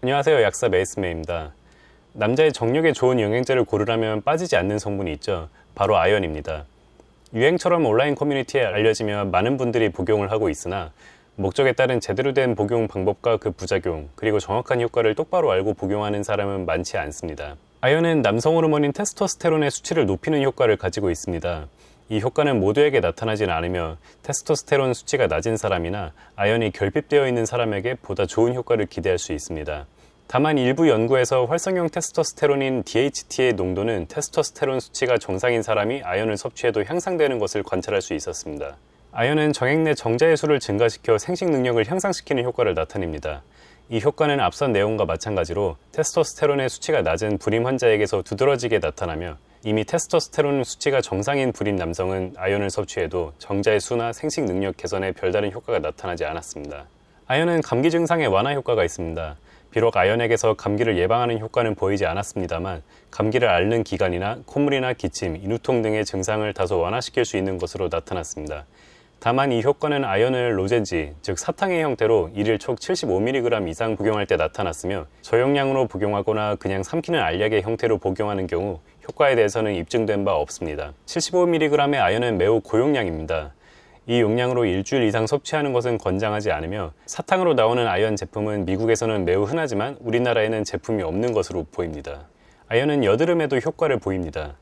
안녕하세요. 약사 메이스메입니다. 남자의 정력에 좋은 영양제를 고르라면 빠지지 않는 성분이 있죠. 바로 아연입니다. 유행처럼 온라인 커뮤니티에 알려지며 많은 분들이 복용을 하고 있으나 목적에 따른 제대로 된 복용 방법과 그 부작용, 그리고 정확한 효과를 똑바로 알고 복용하는 사람은 많지 않습니다. 아연은 남성 호르몬인 테스토스테론의 수치를 높이는 효과를 가지고 있습니다. 이 효과는 모두에게 나타나지는 않으며 테스토스테론 수치가 낮은 사람이나 아연이 결핍되어 있는 사람에게 보다 좋은 효과를 기대할 수 있습니다. 다만 일부 연구에서 활성형 테스토스테론인 DHT의 농도는 테스토스테론 수치가 정상인 사람이 아연을 섭취해도 향상되는 것을 관찰할 수 있었습니다. 아연은 정액 내 정자의 수를 증가시켜 생식 능력을 향상시키는 효과를 나타냅니다. 이 효과는 앞선 내용과 마찬가지로 테스토스테론의 수치가 낮은 불임 환자에게서 두드러지게 나타나며 이미 테스토스테론 수치가 정상인 불임 남성은 아연을 섭취해도 정자의 수나 생식 능력 개선에 별다른 효과가 나타나지 않았습니다. 아연은 감기 증상에 완화 효과가 있습니다. 비록 아연액에서 감기를 예방하는 효과는 보이지 않았습니다만 감기를 앓는 기간이나 콧물이나 기침, 인후통 등의 증상을 다소 완화시킬 수 있는 것으로 나타났습니다. 다만 이 효과는 아연을 로제지, 즉 사탕의 형태로 일일 촉 75mg 이상 복용할 때 나타났으며 저용량으로 복용하거나 그냥 삼키는 알약의 형태로 복용하는 경우 효과에 대해서는 입증된 바 없습니다. 75mg의 아연은 매우 고용량입니다. 이 용량으로 일주일 이상 섭취하는 것은 권장하지 않으며 사탕으로 나오는 아연 제품은 미국에서는 매우 흔하지만 우리나라에는 제품이 없는 것으로 보입니다. 아연은 여드름에도 효과를 보입니다.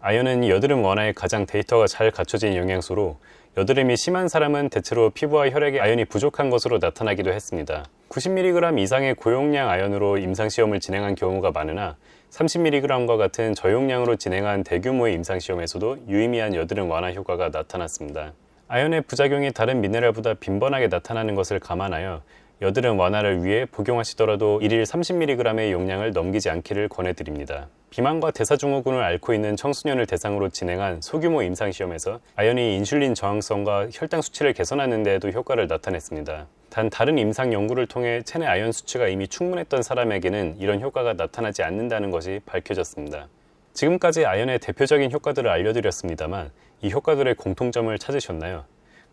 아연은 여드름 완화에 가장 데이터가 잘 갖춰진 영양소로 여드름이 심한 사람은 대체로 피부와 혈액에 아연이 부족한 것으로 나타나기도 했습니다. 90mg 이상의 고용량 아연으로 임상시험을 진행한 경우가 많으나 30mg과 같은 저용량으로 진행한 대규모의 임상시험에서도 유의미한 여드름 완화 효과가 나타났습니다. 아연의 부작용이 다른 미네랄보다 빈번하게 나타나는 것을 감안하여 여드름 완화를 위해 복용하시더라도 일일 30mg의 용량을 넘기지 않기를 권해드립니다. 비만과 대사증후군을 앓고 있는 청소년을 대상으로 진행한 소규모 임상시험에서 아연이 인슐린 저항성과 혈당 수치를 개선하는 데에도 효과를 나타냈습니다. 단 다른 임상 연구를 통해 체내 아연 수치가 이미 충분했던 사람에게는 이런 효과가 나타나지 않는다는 것이 밝혀졌습니다. 지금까지 아연의 대표적인 효과들을 알려드렸습니다만 이 효과들의 공통점을 찾으셨나요?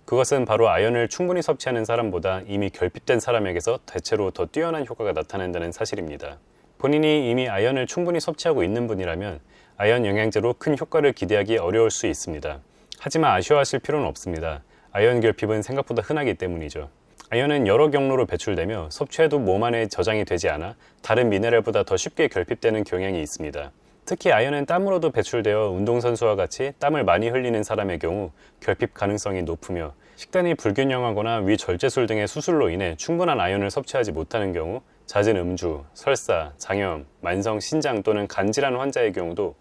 그것은 바로 아연을 충분히 섭취하는 사람보다 이미 결핍된 사람에게서 대체로 더 뛰어난 효과가 나타난다는 사실입니다. 본인이 이미 아연을 충분히 섭취하고 있는 분이라면 아연 영양제로 큰 효과를 기대하기 어려울 수 있습니다. 하지만 아쉬워하실 필요는 없습니다. 아연 결핍은 생각보다 흔하기 때문이죠. 아연은 여러 경로로 배출되며 섭취해도 몸 안에 저장이 되지 않아 다른 미네랄보다 더 쉽게 결핍되는 경향이 있습니다. 특히 아연은 땀으로도 배출되어 운동선수와 같이 땀을 많이 흘리는 사람의 경우 결핍 가능성이 높으며 식단이 불균형하거나 위절제술 등의 수술로 인해 충분한 아연을 섭취하지 못하는 경우 잦은 음주, 설사, 장염, 만성 신장 또는 간 질환 환자의 경우도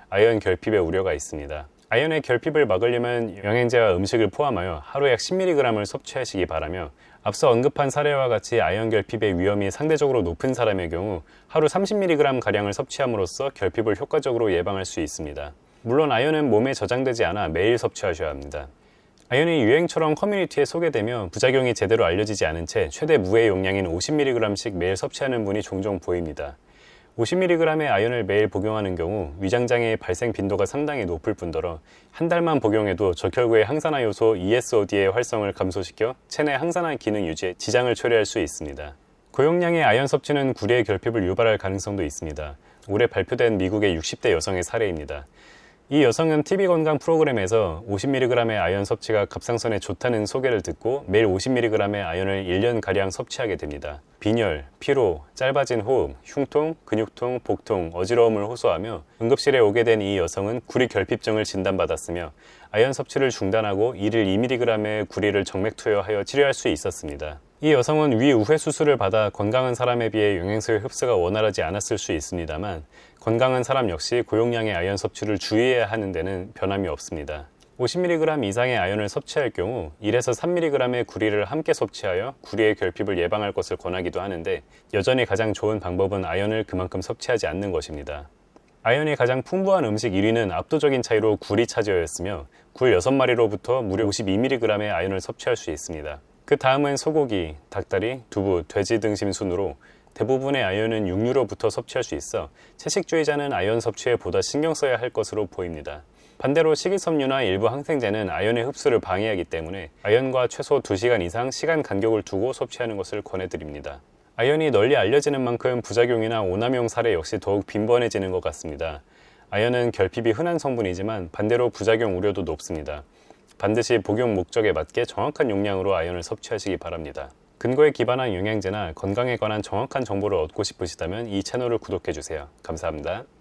아연 결핍의 우려가 있습니다. 아연의 결핍을 막으려면 영양제와 음식을 포함하여 하루에 약 10mg을 섭취하시기 바라며 앞서 언급한 사례와 같이 아연 결핍의 위험이 상대적으로 높은 사람의 경우 하루 30mg가량을 섭취함으로써 결핍을 효과적으로 예방할 수 있습니다. 물론 아연은 몸에 저장되지 않아 매일 섭취하셔야 합니다. 아연이 유행처럼 커뮤니티에 소개되며 부작용이 제대로 알려지지 않은 채 최대 무해 용량인 50mg씩 매일 섭취하는 분이 종종 보입니다. 50mg의 아연을 매일 복용하는 경우 위장장애의 발생 빈도가 상당히 높을 뿐더러 한 달만 복용해도 적혈구의 항산화 요소 ESOD의 활성을 감소시켜 체내 항산화 기능 유지에 지장을 초래할 수 있습니다. 고용량의 아연 섭취는 구리의 결핍을 유발할 가능성도 있습니다. 올해 발표된 미국의 60대 여성의 사례입니다. 이 여성은 TV 건강 프로그램에서 50mg의 아연 섭취가 갑상선에 좋다는 소개를 듣고 매일 50mg의 아연을 1년가량 섭취하게 됩니다. 빈혈, 피로, 짧아진 호흡, 흉통, 근육통, 복통, 어지러움을 호소하며 응급실에 오게 된 이 여성은 구리 결핍증을 진단받았으며 아연 섭취를 중단하고 일일 2mg의 구리를 정맥 투여하여 치료할 수 있었습니다. 이 여성은 위 우회 수술을 받아 건강한 사람에 비해 영양소의 흡수가 원활하지 않았을 수 있습니다만 건강한 사람 역시 고용량의 아연 섭취를 주의해야 하는 데는 변함이 없습니다. 50mg 이상의 아연을 섭취할 경우 1에서 3mg의 구리를 함께 섭취하여 구리의 결핍을 예방할 것을 권하기도 하는데 여전히 가장 좋은 방법은 아연을 그만큼 섭취하지 않는 것입니다. 아연이 가장 풍부한 음식 1위는 압도적인 차이로 굴이 차지하였으며 굴 6마리로부터 무려 52mg의 아연을 섭취할 수 있습니다. 그 다음은 소고기, 닭다리, 두부, 돼지 등심 순으로 대부분의 아연은 육류로부터 섭취할 수 있어 채식주의자는 아연 섭취에 보다 신경 써야 할 것으로 보입니다. 반대로 식이섬유나 일부 항생제는 아연의 흡수를 방해하기 때문에 아연과 최소 2시간 이상 시간 간격을 두고 섭취하는 것을 권해드립니다. 아연이 널리 알려지는 만큼 부작용이나 오남용 사례 역시 더욱 빈번해지는 것 같습니다. 아연은 결핍이 흔한 성분이지만 반대로 부작용 우려도 높습니다. 반드시 복용 목적에 맞게 정확한 용량으로 아연을 섭취하시기 바랍니다. 근거에 기반한 영양제나 건강에 관한 정확한 정보를 얻고 싶으시다면 이 채널을 구독해주세요. 감사합니다.